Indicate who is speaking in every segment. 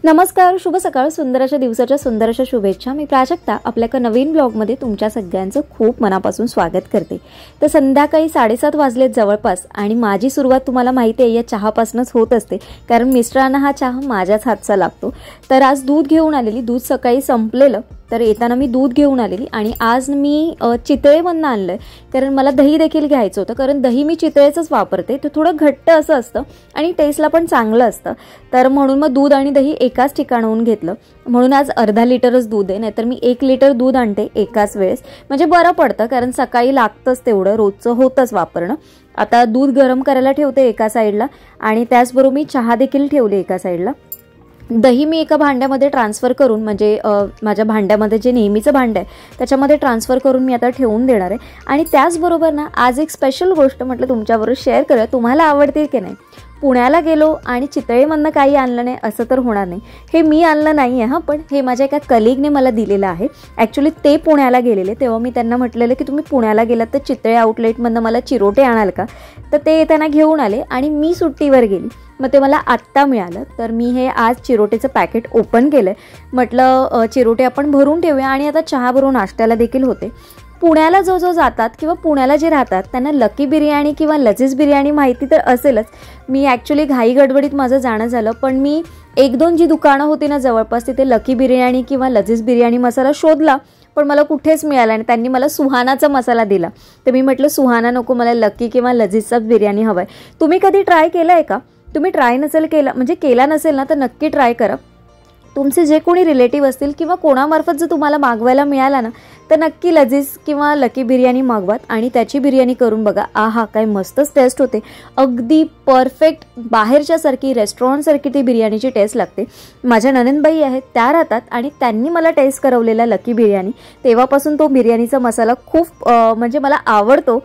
Speaker 1: नमस्कार, शुभ सकाळ, सुंदर अशा दिवसाच्या सुंदर अशा शुभेच्छा. मी प्राजक्ता आपल्या एका नवीन ब्लॉगमध्ये तुमच्या सगळ्यांचं खूप मनापासून स्वागत करते. तर संध्याकाळी 7:30 वाजलेत जवळपास आणि माझी सुरुवात तुम्हाला माहिती आहे या चहापासूनच होत असते, कारण मिस्टरांना हा चहा माझ्याच हातचा लागतो. तर आज दूध घेऊन आलेली, दूध सकाळी संपलेलं, तर येताना मी दूध घेऊन आलेली आणि आज मी चितळेमधून आणलं आहे, कारण मला दही देखील घ्यायचं होतं, कारण दही मी चितळेचंच वापरते. ते थोडं घट्ट असं असतं आणि टेस्टला पण चांगलं असतं. तर म्हणून मग दूध आणि दही एकाच ठिकाणाहून घेतलं. म्हणून आज अर्धा लिटरच दूध आहे, नाहीतर मी 1 लिटर दूध आणते एकाच वेळेस, म्हणजे बरं पडतं, कारण सकाळी लागतंच तेवढं, रोजचं होतंच वापरणं. आता दूध गरम करायला ठेवते एका साईडला आणि त्याचबरोबर मी चहा देखील ठेवले एका साईडला. दही मी एका भांड्यामध्ये ट्रान्सफर करून, म्हणजे माझ्या भांड्यामध्ये जे नेहमीचं भांडं आहे त्याच्यामध्ये ट्रान्सफर करून मी आता ठेवून देणार आहे. आणि त्याचबरोबर ना आज एक स्पेशल गोष्ट म्हटलं तुमच्याबरोबर शेअर करूया, तुम्हाला आवडतील की नाही. पुण्याला गेलो आणि चितळेमधनं काही आणलं नाही असं तर होणार नाही. हे मी आणलं नाही आहे पण हे माझ्या एका कलिगने मला दिलेलं आहे. ॲक्च्युली ते पुण्याला गेलेले, तेव्हा मी त्यांना म्हटलेलं की तुम्ही पुण्याला गेलात तर चितळे आउटलेटमधनं मला चिरोटे आणाल का. तर ते त्यांना घेऊन आले आणि मी सुट्टीवर गेली, मग ते मला आत्ता मिळालं. तर मी हे आज चिरोटेचं पॅकेट ओपन केलं आहे. म्हटलं चिरोटे आपण भरून ठेवूया आणि आता चहा भरून नाश्त्याला देखील होते. पुण्याला जो जातात किंवा पुण्याला जे राहतात त्यांना लकी बिर्याणी किंवा लजीज बिर्याणी माहिती तर असेलच. मी ॲक्च्युली घाई गडबडीत माझं जाणं झालं, पण मी 1-2 जी दुकानं होती ना जवळपास तिथे लकी बिर्याणी किंवा लजीज बिर्याणी मसाला शोधला, पण मला कुठेच मिळाला आणि त्यांनी मला सुहानाचा मसाला दिला. तर मी म्हटलं सुहाना नको, मला लकी किंवा लजीजचा बिर्याणी हवा आहे. तुम्ही कधी ट्राय केलं आहे का? तुम्ही ट्राय नसेल केला, म्हणजे केला नसेल ना, तर नक्की ट्राय करा. तुमचे जे कोणी रिलेटिव्ह असतील किंवा कोणामार्फत जर तुम्हाला मागवायला मिळाला ना, तर नक्की लजीज किंवा लकी बिर्याणी मागवात आणि त्याची बिर्याणी करून बघा. आहा, काय मस्तच टेस्ट होते, अगदी परफेक्ट बाहेरच्यासारखी, रेस्टॉरंटसारखी ती बिर्याणीची टेस्ट लागते. माझ्या ननंदबाई आहेत, त्या राहतात आणि त्यांनी मला टेस्ट करवलेला लकी बिर्याणी, तेव्हापासून तो बिर्याणीचा मसाला खूप म्हणजे मला आवडतो.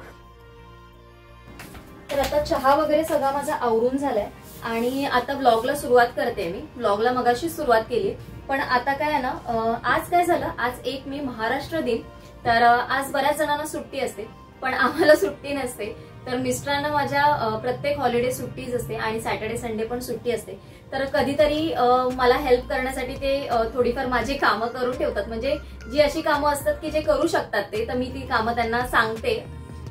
Speaker 1: तर आता चहा वगैरे सगळा माझा आवरून झालाय आणि आता व्लॉगला सुरुवात करते. मी व्लॉगला मगाशी सुरुवात केली, पण आता काय आहे ना, आज काय झालं, आज 1 मे महाराष्ट्र दिन. तर आज बऱ्याच जणांना सुट्टी असते, पण आम्हाला सुट्टी नसते. तर मिस्टरांना माझ्या प्रत्येक हॉलिडे सुट्टीच असते आणि सॅटर्डे संडे पण सुट्टी असते. तर कधीतरी मला हेल्प करण्यासाठी ते थोडीफार माझी कामं करून ठेवतात, म्हणजे जी अशी कामं असतात की जे करू शकतात ते, तर मी ती कामं त्यांना सांगते.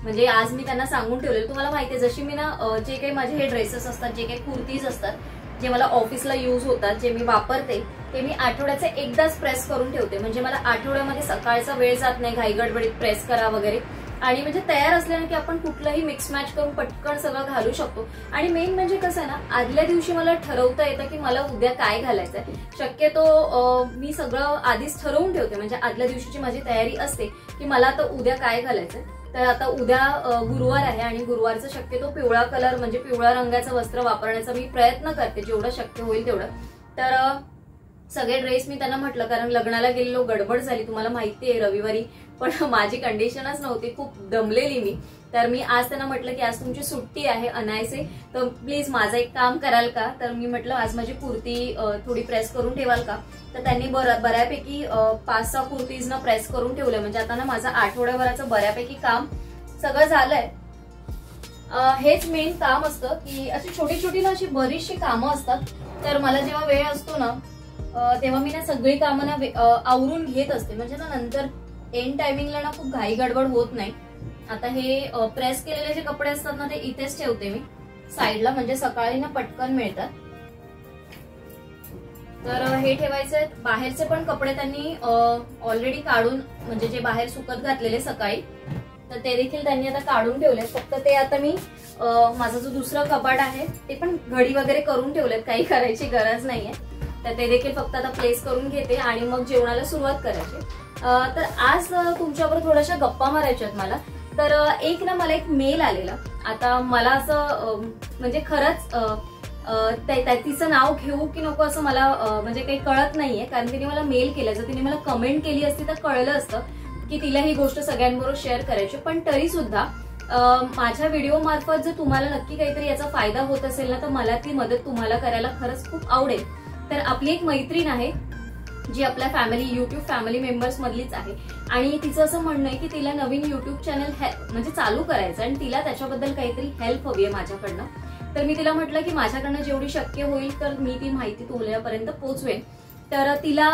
Speaker 1: म्हणजे आज मी त्यांना सांगून ठेवलेलं, तुम्हाला माहिती आहे, जशी मी ना जे काही माझे हे ड्रेसेस असतात, जे काही कुर्तीज असतात, जे मला ऑफिसला यूज होतात, जे मी वापरते, ते मी आठवड्याचे एकदाच प्रेस करून ठेवते. म्हणजे मला आठवड्यामध्ये सकाळचा वेळ जात नाही घाई गडबडीत प्रेस करा वगैरे. आणि म्हणजे तयार असल्याने की आपण कुठलंही मिक्स मॅच करून पटकन सगळं घालू शकतो. आणि मेन म्हणजे कसं आहे ना, आदल्या दिवशी मला ठरवता येतं की मला उद्या काय घालायचंय. शक्यतो मी सगळं आधीच ठरवून ठेवते, म्हणजे आदल्या दिवशीची माझी तयारी असते की मला आता उद्या काय घालायचंय. तर आता उद्या गुरुवार आहे आणि गुरुवारचा शक्यतो पिवळा कलर, म्हणजे पिवळ्या रंगाचं वस्त्र वापरण्याचा मी प्रयत्न करते, जेवढं शक्य होईल तेवढं. तर सगळे ड्रेस मी त्यांना म्हटलं, कारण लग्नाला गेलेलो, गडबड झाली, तुम्हाला माहिती आहे रविवारी, पण माझी कंडिशनच नव्हती, खूप दमलेली मी. तर मी आज त्यांना म्हटलं की आज तुमची सुट्टी आहे अनायसे, तर प्लीज माझं एक काम कराल का. तर मी म्हटलं आज माझी कुर्ती थोडी प्रेस करून ठेवाल का. तर त्यांनी बऱ्यापैकी 5-6 कुर्तीज प्रेस करून ठेवल्या. म्हणजे आता ना माझं आठवड्याभराचं बऱ्यापैकी काम सगळं झालंय. हेच मेन काम असतं की अशी छोटी छोटी ना अशी बरीचशी कामं असतात. तर मला जेव्हा वेळ असतो ना तेव्हा मी ना सगळी कामं ना आवरून घेत असते, म्हणजे ना नंतर एंड टायमिंगला ना खूप घाई गडबड होत नाही. आता हे प्रेस केलेले जे कपडे असतात ना ते इथेच ठेवते मी साईडला, म्हणजे सकाळी ना पटकन मिळतात. तर हे ठेवायचे. बाहेरचे पण कपडे त्यांनी ऑलरेडी काढून, म्हणजे जे बाहेर सुकत घातलेले सकाळी, तर ते देखील त्यांनी आता काढून ठेवले. फक्त ते आता मी माझा जो दुसरा कपाट आहे ते पण घडी वगैरे करून ठेवलेत, काही करायची गरज नाहीये. तर ते देखील फक्त आता प्लेस करून घेते आणि मग जेवणाला सुरुवात करायची. तर आज तुमच्याबरोबर थोड्याशा गप्पा मारायच्या आहेत मला. तर मला एक मेल आलेला. आता मला असं म्हणजे खरंच तिचं नाव घेऊ की नको असं मला म्हणजे काही कळत नाहीये, कारण तिने मला मेल केला. जर तिने मला कमेंट केली असती तर कळलं असतं की तिला ही गोष्ट सगळ्यांबरोबर शेअर करायची. पण तरी सुद्धा माझ्या व्हिडिओ मार्फत जर तुम्हाला नक्की काहीतरी याचा फायदा होत असेल ना, तर मला ती मदत तुम्हाला करायला खरंच खूप आवडेल. तर आपली एक मैत्रीण आहे जी आपल्या युट्यूब फॅमिली मेंबर्स मधलीच आहे आणि तिचं असं म्हणणं आहे की तिला नवीन युट्यूब चॅनल म्हणजे चालू करायचं आणि तिला त्याच्याबद्दल काहीतरी हेल्प हवी आहे माझ्याकडनं. तर मी तिला म्हटलं की माझ्याकडनं जेवढी शक्य होईल तर मी ती माहिती तुमच्यापर्यंत पोहोचवेन. तर तिला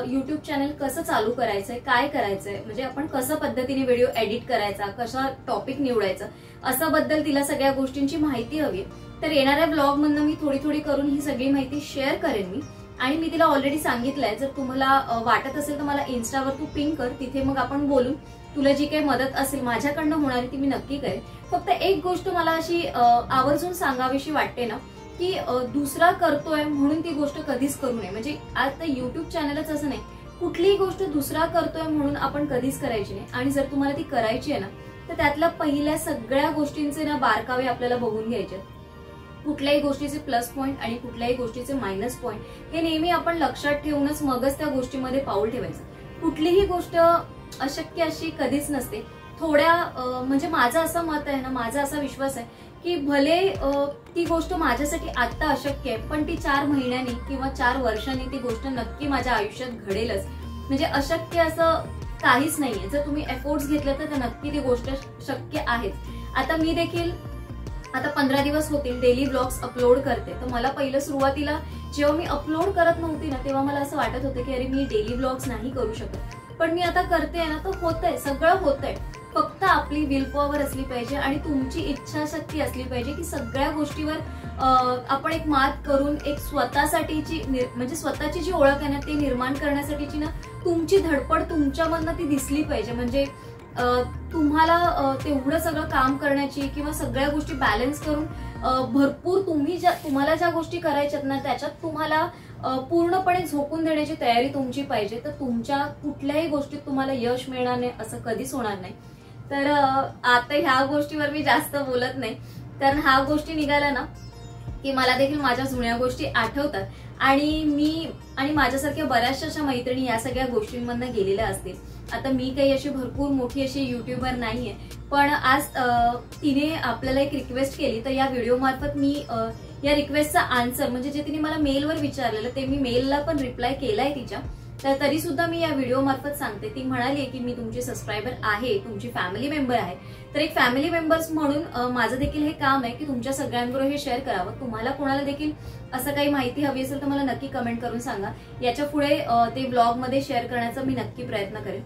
Speaker 1: युट्यूब चॅनल कसं चालू करायचंय, काय करायचंय, म्हणजे आपण कसं पद्धतीने व्हिडिओ एडिट करायचा, कसा टॉपिक निवडायचं, असं बद्दल तिला सगळ्या गोष्टींची माहिती हवी. तर येणाऱ्या ब्लॉग मधनं मी थोडी थोडी करून ही सगळी माहिती शेअर करेन मी. आणि मी तिला ऑलरेडी सांगितलंय, जर तुम्हाला वाटत असेल तर मला इन्स्टावर तू पिंग कर, तिथे मग आपण बोलून तुला जी काही मदत असेल माझ्याकडनं होणारी ती मी नक्की करेन. फक्त एक गोष्ट मला अशी आवर्जून सांगावीशी वाटते ना, की दुसरा करतोय म्हणून ती गोष्ट कधीच करू नये. म्हणजे आता युट्यूब चॅनलच असं नाही, कुठलीही गोष्ट दुसरा करतोय म्हणून आपण कधीच करायची नाही. आणि जर तुम्हाला ती करायची आहे ना, तर त्यातल्या पहिल्या सगळ्या गोष्टींचे ना बारकावे आपल्याला बघून घ्यायचे. कुठल्याही गोष्टीचे प्लस पॉईंट आणि कुठल्याही गोष्टीचे मायनस पॉईंट हे नेहमी आपण लक्षात ठेवूनच मगच त्या गोष्टीमध्ये पाऊल ठेवायचं. कुठलीही गोष्ट अशक्य अशी कधीच नसते. थोड्या म्हणजे माझं असं मत आहे ना, माझा असा विश्वास आहे की भले ती गोष्ट माझ्यासाठी आता अशक्य आहे, पण ती 4 महिन्यांनी किंवा 4 वर्षांनी ती गोष्ट नक्की माझ्या आयुष्यात घडेलच. म्हणजे अशक्य असं काहीच नाहीये. जर तुम्ही एफोर्ट्स घेतले तर नक्की ती गोष्ट शक्य आहेच. आता मी देखील आता 15 दिवस होतील डेली ब्लॉग्स अपलोड करते. तर मला पहिलं सुरुवातीला जेव्हा मी अपलोड करत नव्हती ना, तेव्हा मला असं वाटत होतं की अरे मी डेली ब्लॉग्स नाही करू शकत. पण मी आता करते ना, तर होतंय, सगळं होतंय. फक्त आपली विल पॉवर असली पाहिजे आणि तुमची इच्छाशक्ती असली पाहिजे की सगळ्या गोष्टीवर आपण एक मात करून एक स्वतःसाठीची म्हणजे स्वतःची जी ओळख आहे ना ती निर्माण करण्यासाठीची ना तुमची धडपड तुमच्यामधनं ती दिसली पाहिजे. म्हणजे तुम्हाला तेवढं सगळं काम करण्याची किंवा सगळ्या गोष्टी बॅलन्स करून भरपूर तुम्हाला ज्या गोष्टी करायच्यात ना त्याच्यात तुम्हाला पूर्णपणे झोकून देण्याची तयारी तुमची पाहिजे. तर तुमच्या कुठल्याही गोष्टीत तुम्हाला यश मिळणार नाही असं कधीच होणार नाही. तर आता ह्या गोष्टीवर मी जास्त बोलत नाही, कारण ह्या गोष्टी निघाल्या ना की मला देखील माझ्या जुन्या गोष्टी आठवतात. आणि मी आणि माझ्यासारख्या बऱ्याचशा अशा मैत्रिणी या सगळ्या गोष्टींमधनं गेलेल्या असतील. आता मी काही अशी भरपूर मोठी अशी युट्यूबर नाहीये, पण आज तिने आपल्याला एक रिक्वेस्ट केली, तर या व्हिडिओ मार्फत मी या रिक्वेस्टचा आन्सर म्हणजे जे तिने मला मेलवर विचारलेलं ते मी मेलला पण रिप्लाय केलाय तिच्या. तर तरी सुद्धा मी या व्हिडिओ मार्फत सांगते. ती म्हणाली की मी तुमची सबस्क्रायबर आहे, तुमची फॅमिली मेंबर आहे. तर एक फॅमिली मेंबर्स म्हणून माझं देखील हे काम आहे की तुमच्या सगळ्यांबरोबर हे शेअर करावं. तुम्हाला कोणाला देखील असं काही माहिती हवी असेल तर मला नक्की कमेंट करून सांगा. याच्या पुढे ते ब्लॉग मध्ये शेअर करण्याचा मी नक्की प्रयत्न करेन.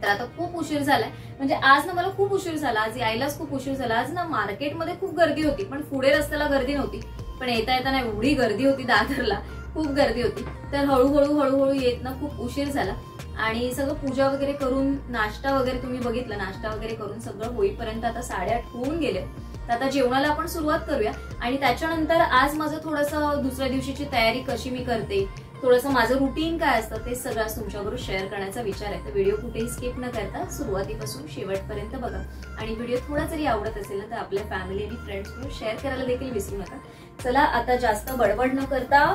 Speaker 1: तर आता खूप उशीर झालाय, म्हणजे आज ना मला खूप उशीर झाला, आज यायलाच खूप उशीर झाला. आज ना मार्केटमध्ये खूप गर्दी होती, पण पुढे रस्त्याला गर्दी नव्हती. पण येता येताना एवढी गर्दी होती, दादरला खूप गर्दी होती. तर हळूहळू येत ना खूप उशीर झाला. आणि सगळं पूजा वगैरे करून नाश्ता वगैरे तुम्ही बघितलं, नाश्ता वगैरे करून सगळं होईपर्यंत आता 8:30 होऊन गेले. तर आता जेवणाला आपण सुरुवात करूया. आणि त्याच्यानंतर आज माझं थोडंसं दुसऱ्या दिवशीची तयारी कशी मी करते, थोडंसं माझं रुटीन काय असतं ते सगळं तुमच्याबरोबर शेअर करण्याचा विचार आहे. तर व्हिडिओ कुठेही स्किप न करता सुरुवातीपासून शेवटपर्यंत बघा. आणि व्हिडिओ थोडा जरी आवडत असेल ना तर आपल्या फॅमिली आणि फ्रेंड्स बरोबर शेअर करायला देखील विसरू नका. चला आता जास्त बडबड न करता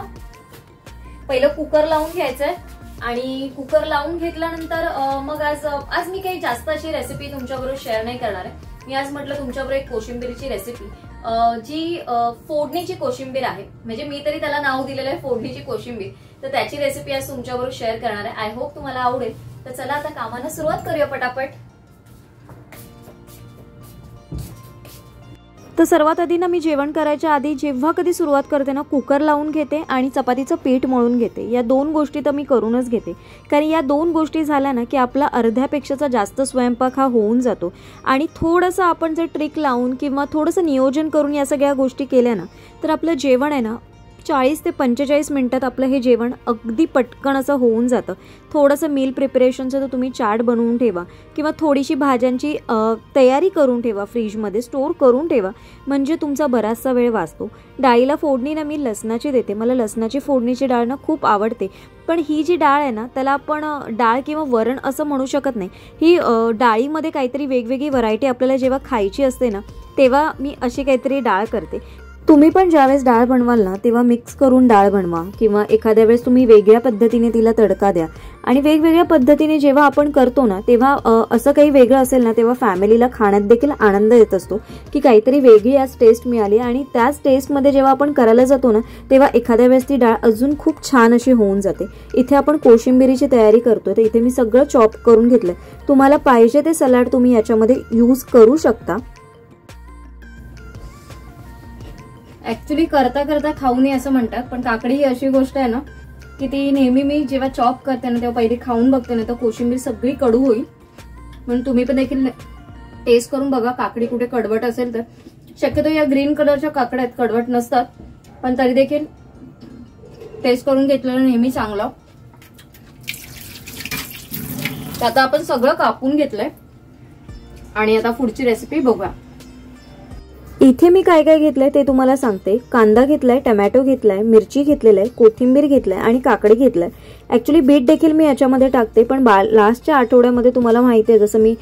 Speaker 1: पहिलं कुकर लावून घ्यायचंय. आणि कुकर लावून घेतल्यानंतर मग आज मी काही जास्त अशी रेसिपी तुमच्याबरोबर शेअर नाही करणार आहे. मी आज म्हटलं तुमच्याबरोबर एक कोशिंबीरची रेसिपी जी फोडणीची कोशिंबीर आहे. म्हणजे मी तरी त्याला नाव दिलेलं आहे फोडणीची कोशिंबीर. तर त्याची रेसिपी आज तुमच्याबरोबर शेअर करणार आहे. आय होप तुम्हाला आवडेल. तर चला आता कामाला सुरुवात करूया पटापट.
Speaker 2: तर सर्वात आधी ना मी जेवण करायच्या आधी जेव्हा कधी सुरुवात करते ना कुकर लावून घेते आणि चपातीचं पीठ मळून घेते. या 2 गोष्टी तर मी करूनच घेते, कारण या 2 गोष्टी झाल्या ना की आपला अर्ध्यापेक्षाचा जास्त स्वयंपाक हा होऊन जातो. आणि थोडंसं आपण जर ट्रिक लावून किंवा थोडंसं नियोजन करून या सगळ्या गोष्टी केल्या ना तर आपलं जेवण आहे ना 40 ते 45 मिनिटात आपलं हे जेवण अगदी पटकन असं होऊन जातं. थोडंसं मील प्रिपरेशनचं तर तुम्ही चार्ट बनवून ठेवा किंवा थोडीशी भाज्यांची तयारी करून ठेवा, फ्रीजमध्ये स्टोअर करून ठेवा, म्हणजे तुमचा बराचसा वेळ वाचतो. डाळीला फोडणी ना मी लसणाची देते. मला लसणाची फोडणीची डाळ ना खूप आवडते. पण ही जी डाळ आहे ना त्याला आपण डाळ किंवा वरण असं म्हणू शकत नाही. ही डाळीमध्ये काहीतरी वेगवेगळी व्हरायटी आपल्याला जेव्हा खायची असते ना तेव्हा मी अशी काहीतरी डाळ करते. तुम्ही पण ज्यावेळेस डाळ बनवाल ना तेव्हा मिक्स करून डाळ बनवा किंवा एखाद्या वेळेस तुम्ही वेगळ्या पद्धतीने तिला तडका द्या. आणि वेगवेगळ्या पद्धतीने जेव्हा आपण करतो ना तेव्हा असं काही वेगळं असेल ना तेव्हा फॅमिलीला खाण्यात देखील आनंद येत असतो की काहीतरी वेगळी आज टेस्ट मिळाली. आणि त्याच टेस्टमध्ये जेव्हा आपण करायला जातो ना तेव्हा एखाद्या वेळेस ती डाळ अजून खूप छान अशी होऊन जाते. इथे आपण कोशिंबिरीची तयारी करतोय तर इथे मी सगळं चॉप करून घेतलंय. तुम्हाला पाहिजे ते सलाड तुम्ही याच्यामध्ये यूज करू शकता. ऍक्च्युली करता करता खाऊ नये असं म्हणतात, पण काकडी ही अशी गोष्ट आहे ना की ती नेहमी मी जेव्हा चॉप करते ना तेव्हा पहिले खाऊन बघते ना तर कोशिंबीर सगळी कडू होईल. म्हणून तुम्ही पण देखील टेस्ट करून बघा, काकडी कुठे कडवट असेल तर. शक्यतो या ग्रीन कलरच्या काकड्या आहेत, कडवट नसतात, पण तरी देखील टेस्ट करून घेतलेलं नेहमी चांगलं. आता आपण सगळं कापून घेतलंय आणि आता पुढची रेसिपी बघूया.
Speaker 1: इथे मी काय काय घेतलंय ते तुम्हाला सांगते. कांदा घेतलाय, टमॅटो घेतलाय, मिरची घेतलेली आहे, कोथिंबीर घेतलाय आणि काकडी घेतलाय. ऍक्च्युली बीट देखील मी याच्यामध्ये टाकते, पण लास्टच्या आठवड्यामध्ये तुम्हाला माहिती आहे जसं मी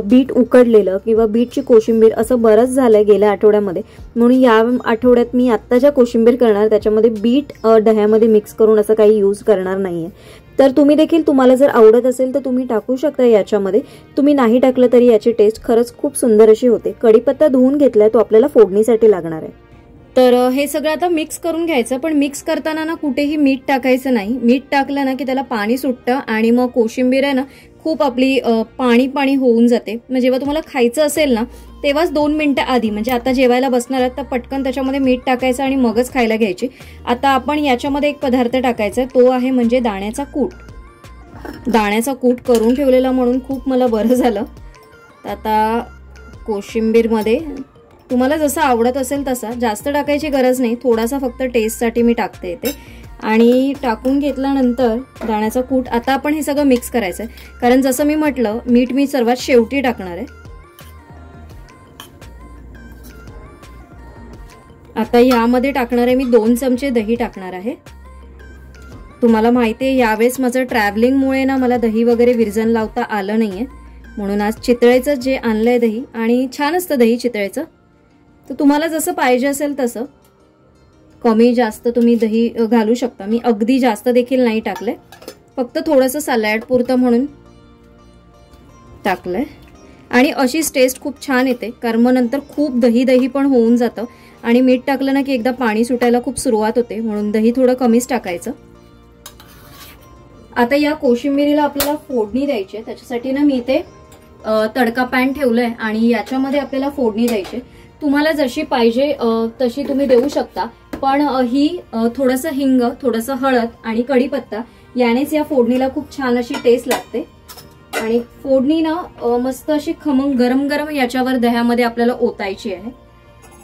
Speaker 1: बीट उकडलेलं किंवा बीटची कोशिंबीर असं बरंच झालंय गेल्या आठवड्यामध्ये, म्हणून या आठवड्यात मी आत्ता ज्या कोशिंबीर करणार त्याच्यामध्ये बीट दह्यामध्ये मिक्स करून असं काही यूज करणार नाहीये. तर तुम्ही देखील तुम्हाला जर आवडत असेल तर तुम्ही टाकू शकता याच्यामध्ये. तुम्ही नाही टाकलं तरी याची टेस्ट खरंच खूप सुंदर अशी होते. कढीपत्ता धुवून घेतलाय, तो आपल्याला फोडणीसाठी लागणार आहे.
Speaker 2: तर हे सगळं आता मिक्स करून घ्यायचं, पण मिक्स करताना ना कुठेही मीठ टाकायचं नाही. मीठ टाकलं ना की त्याला पाणी सुटतं आणि मग कोशिंबीर आहे ना खूप आपली पाणी पाणी होऊन जाते. मग जेव्हा तुम्हाला खायचं असेल ना तेव्हाच 2 मिनिटं आधी, म्हणजे आता जेवायला बसणार आहात तर पटकन त्याच्यामध्ये मीठ टाकायचं आणि मगच खायला घ्यायची. आता आपण याच्यामध्ये एक पदार्थ टाकायचा आहे, तो आहे म्हणजे दाण्याचा कूट. दाण्याचा कूट करून ठेवलेला म्हणून खूप मला बरं झालं. आता कोशिंबीरमध्ये तुम्हाला जसं आवडत असेल तसा, जास्त टाकायची गरज नाही, थोडासा फक्त टेस्टसाठी मी टाकते इथे. आणि टाकून घेतल्यानंतर दाण्याचा कूट आता आपण हे सगळं मिक्स करायचं आहे, कारण जसं मी म्हटलं मीठ मी सर्वात शेवटी टाकणार आहे. आता यामध्ये टाकणार आहे मी 2 चमचे दही टाकणार आहे. तुम्हाला माहिती आहे यावेळेस माझं ट्रॅव्हलिंगमुळे ना मला दही वगैरे विरजण लावता आलं नाहीये, म्हणून आज चितळेचं जे आणलंय दही, आणि छान असतं दही चितळेचं. तर तुम्हाला जसं पाहिजे असेल तसं कमी जास्त तुम्ही दही घालू शकता. मी अगदी जास्त देखील नाही टाकलंय, फक्त थोडंसं सॅलड पुरतं म्हणून टाकलंय. आणि अशीच टेस्ट खूप छान येते, कारण मग नंतर खूप दही पण होऊन जातं आणि मीठ टाकलं ना की एकदा पाणी सुटायला खूप सुरुवात होते, म्हणून दही थोडं कमीच टाकायचं. आता या कोशिंबिरीला आपल्याला फोडणी द्यायची आहे, त्याच्यासाठी ना मी इथे तडका पॅन ठेवलंय आणि याच्यामध्ये आपल्याला फोडणी द्यायची. तुम्हाला जशी पाहिजे तशी तुम्ही देऊ शकता, पण ही थोडंसं हिंग, थोडंसं हळद आणि कढीपत्ता यानेच या फोडणीला खूप छान अशी टेस्ट लागते. आणि फोडणी ना मस्त अशी खमंग गरम गरम याच्यावर दह्यामध्ये आपल्याला ओतायची आहे.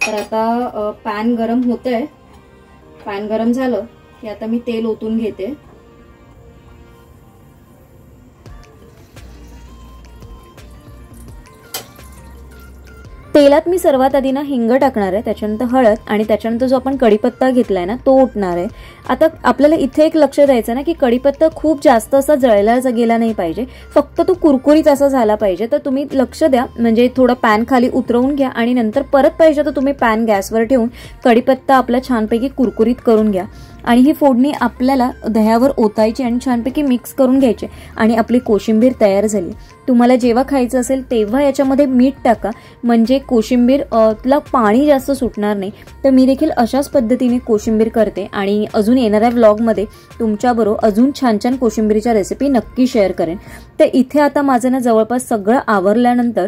Speaker 2: तर आता पॅन गरम होतंय. पॅन गरम झालं की आता मी तेल ओतून घेते.
Speaker 1: तेलात मी सर्वात आधी ना हिंग टाकणार आहे, त्याच्यानंतर हळद आणि त्याच्यानंतर जो आपण कढीपत्ता घेतलाय ना तो ओतणार आहे. आता आपल्याला इथे एक लक्ष द्यायचं ना की कढीपत्ता खूप जास्त असा जळला गेला नाही पाहिजे, फक्त तो कुरकुरीत असा झाला पाहिजे. तर तुम्ही लक्ष द्या, म्हणजे थोडं पॅन खाली उतरवून घ्या आणि नंतर परत पाहिजे तर तुम्ही पॅन गॅसवर ठेवून कढीपत्ता आपला छानपैकी कुरकुरीत करून घ्या. आणि ही फोडणी आपल्याला दह्यावर ओतायची आणि छानपैकी मिक्स करून घ्यायची आणि आपली कोशिंबीर तयार झाली. तुम्हाला जेव्हा खायचं असेल तेव्हा याच्यामध्ये मीठ टाका, म्हणजे कोशिंबीरला पाणी जास्त सुटणार नाही. तर मी देखील अशाच पद्धतीने कोशिंबीर करते आणि अजून येणाऱ्या व्लॉगमध्ये तुमच्याबरोबर अजून छान छान कोशिंबीरीच्या रेसिपी नक्की शेअर करेन. तर इथे आता माझं ना जवळपास सगळं आवरल्यानंतर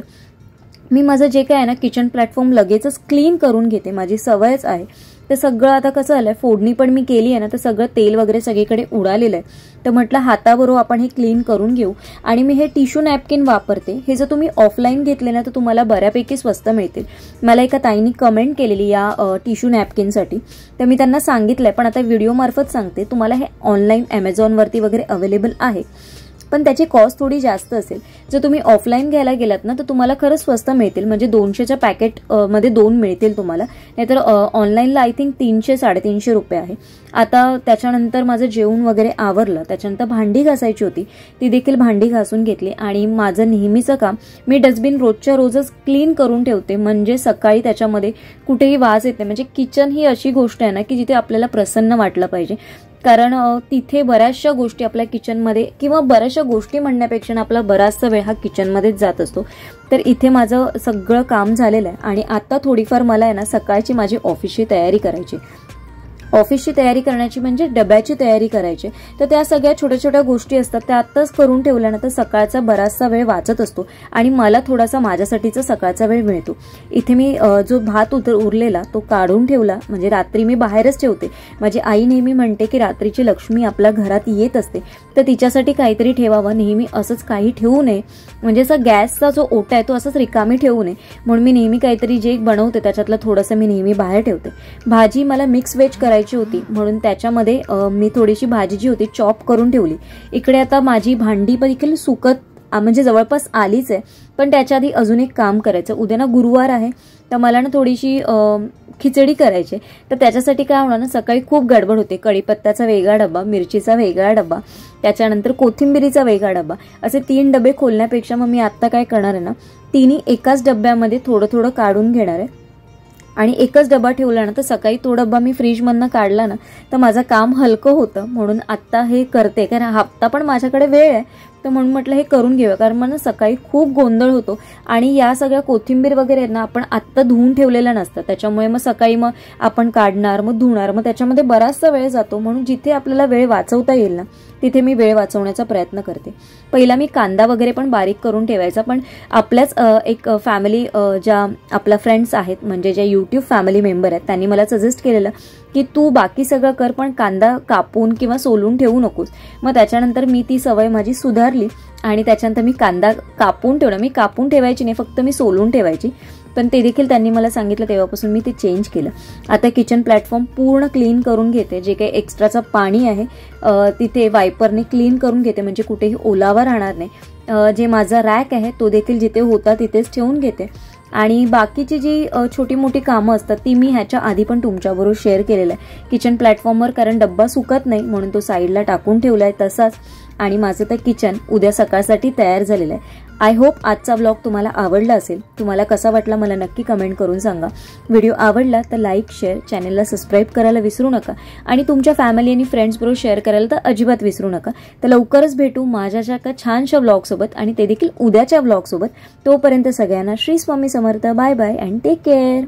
Speaker 1: मी माझं जे काय आहे ना किचन प्लॅटफॉर्म लगेचच क्लीन करून घेते, माझी सवयच आहे. ते सगळं आता कसं आलंय, फोडणी पण मी केली आहे ना तर सगळं तेल वगैरे सगळीकडे उडालेलं आहे. तर म्हटलं हाताबरोबर आपण हे क्लीन करून घेऊ. आणि मी हे टिश्यू नॅपकिन वापरते. हे जर तुम्ही ऑफलाईन घेतले ना तर तुम्हाला बऱ्यापैकी स्वस्त मिळतील. मला एका ताईंनी कमेंट केलेली या टिश्यू नॅपकिनसाठी, तर मी त्यांना सांगितलंय, पण आता व्हिडिओमार्फत सांगते. तुम्हाला हे ऑनलाईन ॲमेझॉनवरती वगैरे अवेलेबल आहे, पण त्याची कॉस्ट थोडी जास्त असेल. जर तुम्ही ऑफलाईन घ्यायला गेलात ना तर तुम्हाला खरंच स्वस्त मिळतील, म्हणजे 200च्या पॅकेट मध्ये 2 मिळतील तुम्हाला. नाहीतर ऑनलाईनला आय थिंक 300-350 रुपये आहे. आता त्याच्यानंतर माझं जेवण वगैरे आवरलं, त्याच्यानंतर भांडी घासायची होती, ती देखील भांडी घासून घेतली. आणि माझं नेहमीचं काम, मी डस्टबिन रोजच्या रोजच क्लीन करून ठेवते, म्हणजे सकाळी त्याच्यामध्ये कुठेही वास येत नाही. म्हणजे किचन ही अशी गोष्ट आहे ना की जिथे आपल्याला प्रसन्न वाटलं पाहिजे, कारण तिथे बऱ्याचशा गोष्टी आपल्या किचनमध्ये, किंवा बऱ्याचशा गोष्टी म्हणण्यापेक्षा आपला बराचसा वेळ हा किचनमध्येच जात असतो. तर इथे माझं सगळं काम झालेलं आहे आणि आता थोडीफार मला आहे ना सकाळची माझी ऑफिसची तयारी करायची. ऑफिसची तयारी करण्याची म्हणजे डब्याची तयारी करायची, तर त्या सगळ्या छोट्या छोट्या गोष्टी असतात त्या आत्ताच करून ठेवल्यानं तर सकाळचा बराचसा वेळ वाचत असतो आणि मला थोडासा माझ्यासाठीचा सकाळचा वेळ मिळतो. इथे मी जो भात उरलेला तो काढून ठेवला, म्हणजे रात्री मी बाहेरच ठेवते. माझी आई नेहमी म्हणते की रात्रीची लक्ष्मी आपल्या घरात येत असते, तर तिच्यासाठी काहीतरी ठेवावं, नेहमी असंच काही ठेवू नये, म्हणजे असा गॅसचा जो ओटा आहे तो असंच रिकामी ठेवू नये, म्हणून मी नेहमी काहीतरी जे बनवते त्याच्यातलं थोडंसं मी नेहमी बाहेर ठेवते. भाजी मला मिक्स व्हेज करायची होती म्हणून त्याच्यामध्ये मी थोडीशी भाजी जी होती चॉप करून ठेवली. इकडे आता माझी भांडी पण देखील सुकत म्हणजे जवळपास आलीच आहे, पण त्याच्या आधी अजून एक काम करायचं. उद्या ना गुरुवार आहे, तर मला ना थोडीशी खिचडी करायची, तर त्याच्यासाठी काय होणार ना, सकाळी खूप गडबड होते. कढीपत्त्याचा वेगळा डबा, मिरचीचा वेगळा डबा, त्याच्यानंतर कोथिंबिरीचा वेगळा डबा, असे 3 डबे खोलण्यापेक्षा मग मी आत्ता काय करणार आहे ना, तिन्ही एकाच डब्यामध्ये थोडं थोडं काढून घेणार आहे आणि एकच डबा ठेवला ना, तर सकाळी तो डबा मी फ्रीजमधनं काढला ना तर माझं काम हलकं होतं. म्हणून आत्ता हे करते, कारण हप्ता पण माझ्याकडे वेळ आहे, तर म्हणून म्हटलं हे करून घेऊया. कारण मला सकाळी खूप गोंधळ होतो आणि या सगळ्या कोथिंबीर वगैरे आहेत ना आपण आत्ता धुवून ठेवलेल्या नसतात, त्याच्यामुळे मग सकाळी मग आपण काढणार, मग धुणार, मग त्याच्यामध्ये बराचसा वेळ जातो. म्हणून जिथे आपल्याला वेळ वाचवता येईल ना तिथे मी वेळ वाचवण्याचा प्रयत्न करते. पहिला मी कांदा वगैरे पण बारीक करून ठेवायचा, पण आपल्याच एक फॅमिली ज्या आपल्या फ्रेंड्स आहेत, म्हणजे ज्या यूट्यूब फॅमिली मेंबर आहेत, त्यांनी मला सजेस्ट केलेलं की तू बाकी सगळं कर पण कांदा कापून किंवा सोलून ठेवू नकोस. मग त्याच्यानंतर मी ती सवय माझी सुधारली आणि त्याच्यानंतर मी कांदा कापून ठेवला. मी कापून ठेवायची नाही, फक्त मी सोलून ठेवायची, पण ते देखील त्यांनी मला सांगितलं, तेव्हापासून मी ते चेंज केलं. आता किचन प्लॅटफॉर्म पूर्ण क्लीन करून घेते, जे काही एक्स्ट्राचं पाणी आहे तिथे वायपरने क्लीन करून घेते, म्हणजे कुठेही ओलावा राहणार नाही. जे माझा रॅक आहे तो देखील जिथे होता तिथेच ठेवून घेते आणि बाकीची जी छोटी मोठी कामं असतात ती मी ह्याच्या आधी पण तुमच्याबरोबर शेअर केलेलं आहे किचन प्लॅटफॉर्मवर, कारण डब्बा सुकत नाही म्हणून तो साईडला टाकून ठेवला आहे तसाच. आणि माझं तर किचन उद्या सकाळसाठी तयार झालेलं आहे. आय होप आजचा व्लॉग तुम्हाला आवडला असेल. तुम्हाला कसा वाटला मला नक्की कमेंट करून सांगा. व्हिडिओ आवडला तर लाईक, शेअर, चॅनलला सबस्क्राईब करायला विसरू नका आणि तुमच्या फॅमिली आणि फ्रेंड्सबरोबर शेअर करायला तर अजिबात विसरू नका. तर लवकरच भेटू माझ्या एका छानशा व्लॉगसोबत आणि ते देखील उद्याच्या व्लॉगसोबत. तोपर्यंत सगळ्यांना Shri Swami Samarth. Bye bye and take care.